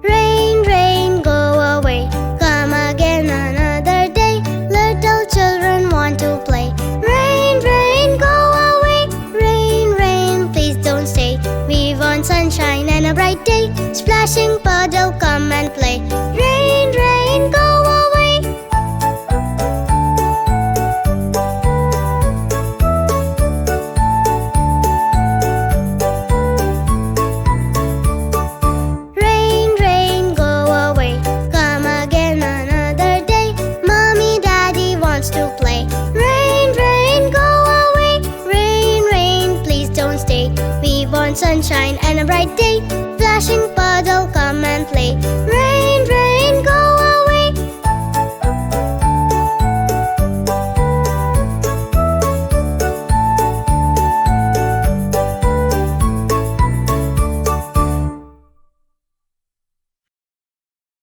Rain, rain, go away. Come again another day. Little children want to play. Rain, rain, go away. Rain, rain, please don't stay. We want sunshine and a bright day. Splashing puddle, come and play. Rain, rain, go away. Rain, rain, go away. Come again another day. Mommy, daddy wants to play. Rain, rain, go away. Rain, rain, please don't stay. We want sunshine and a bright day.